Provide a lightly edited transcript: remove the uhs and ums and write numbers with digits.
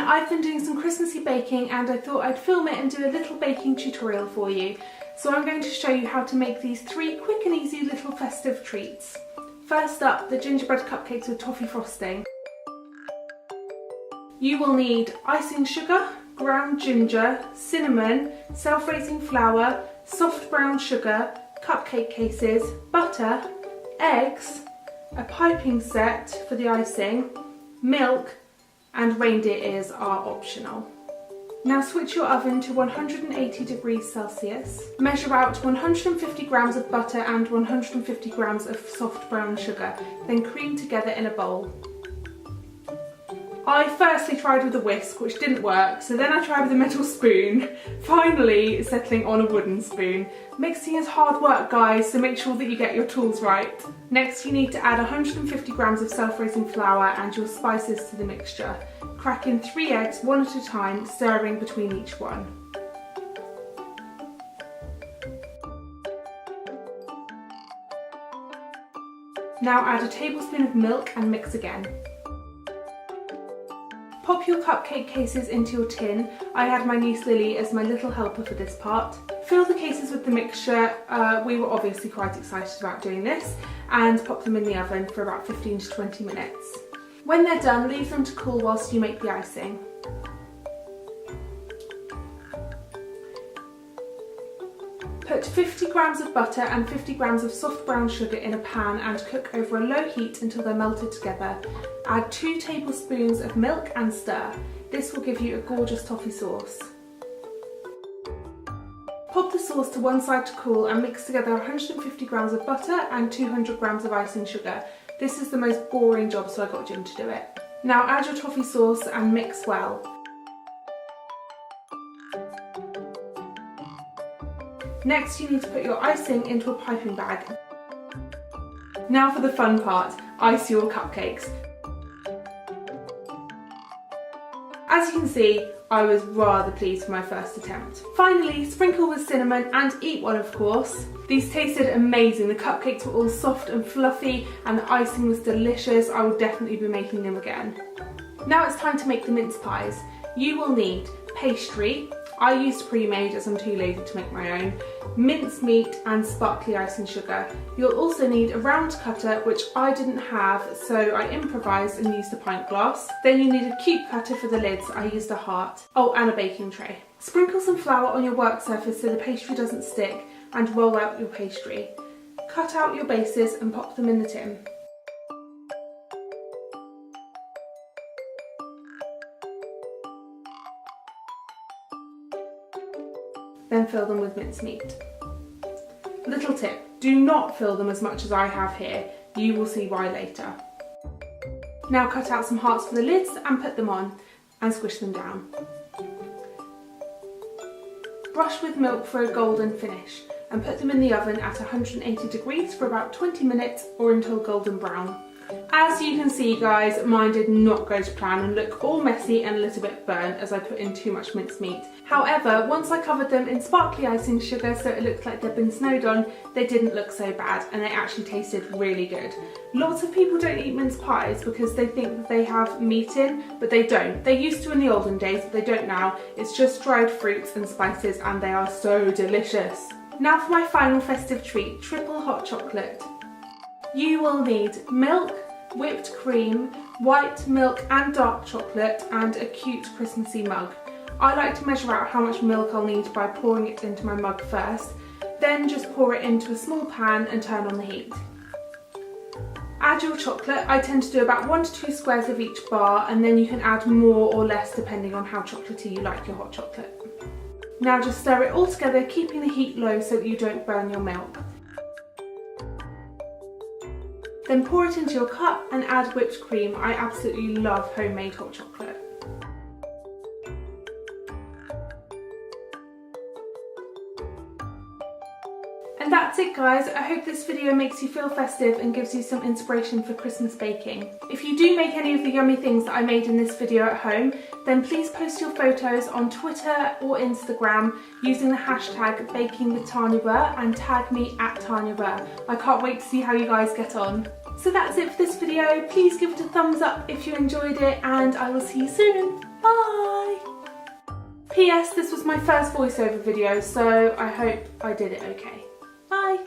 I've been doing some Christmassy baking and I thought I'd film it and do a little baking tutorial for you. So I'm going to show you how to make these 3 quick and easy little festive treats. First up, the gingerbread cupcakes with toffee frosting. You will need icing sugar, ground ginger, cinnamon, self-raising flour, soft brown sugar, cupcake cases, butter, eggs, a piping set for the icing, milk, and reindeer ears are optional. Now switch your oven to 180 degrees Celsius. Measure out 150 grams of butter and 150 grams of soft brown sugar, then cream together in a bowl. I firstly tried with a whisk, which didn't work, so then I tried with a metal spoon, finally settling on a wooden spoon. Mixing is hard work, guys, so make sure that you get your tools right. Next you need to add 150 grams of self-raising flour and your spices to the mixture. Crack in 3 eggs one at a time, stirring between each one. Now add a tablespoon of milk and mix again. Pop your cupcake cases into your tin. I had my niece Lily as my little helper for this part. Fill the cases with the mixture. We were obviously quite excited about doing this, and pop them in the oven for about 15 to 20 minutes. When they're done, leave them to cool whilst you make the icing. Put 50 grams of butter and 50 grams of soft brown sugar in a pan and cook over a low heat until they're melted together. Add 2 tablespoons of milk and stir. This will give you a gorgeous toffee sauce. Pop the sauce to one side to cool and mix together 150 grams of butter and 200 grams of icing sugar. This is the most boring job, so I got Jim to do it. Now add your toffee sauce and mix well. Next you need to put your icing into a piping bag. Now for the fun part, ice your cupcakes. As you can see, I was rather pleased with my first attempt. Finally, sprinkle with cinnamon and eat one, of course. These tasted amazing. The cupcakes were all soft and fluffy and the icing was delicious. I will definitely be making them again. Now it's time to make the mince pies. You will need pastry. I used pre-made as I'm too lazy to make my own, minced meat and sparkly icing sugar. You'll also need a round cutter, which I didn't have, so I improvised and used a pint glass. Then you need a cube cutter for the lids. I used a heart. Oh, and a baking tray. Sprinkle some flour on your work surface so the pastry doesn't stick and roll out your pastry. Cut out your bases and pop them in the tin. Then fill them with mincemeat. Little tip, do not fill them as much as I have here. You will see why later. Now cut out some hearts for the lids and put them on and squish them down. Brush with milk for a golden finish and put them in the oven at 180 degrees for about 20 minutes or until golden brown. As you can see, guys, mine did not go to plan and look all messy and a little bit burnt as I put in too much mincemeat. However, once I covered them in sparkly icing sugar so it looked like they'd been snowed on, they didn't look so bad and they actually tasted really good. Lots of people don't eat mince pies because they think that they have meat in, but they don't. They used to in the olden days, but they don't now. It's just dried fruits and spices and they are so delicious. Now for my final festive treat, triple hot chocolate. You will need milk, whipped cream, white milk and dark chocolate, and a cute Christmassy mug. I like to measure out how much milk I'll need by pouring it into my mug first, then just pour it into a small pan and turn on the heat. Add your chocolate. I tend to do about 1 to 2 squares of each bar, and then you can add more or less depending on how chocolatey you like your hot chocolate. Now just stir it all together, keeping the heat low so that you don't burn your milk. Then pour it into your cup and add whipped cream. I absolutely love homemade hot chocolate. And that's it, guys. I hope this video makes you feel festive and gives you some inspiration for Christmas baking. If you do make any of the yummy things that I made in this video at home, then please post your photos on Twitter or Instagram using the hashtag #BakingWithTanyaBurr and tag me at Tanya Burr. I can't wait to see how you guys get on. So that's it for this video. Please give it a thumbs up if you enjoyed it, and I will see you soon. Bye! Bye! P.S. This was my first voiceover video, so I hope I did it okay. Bye!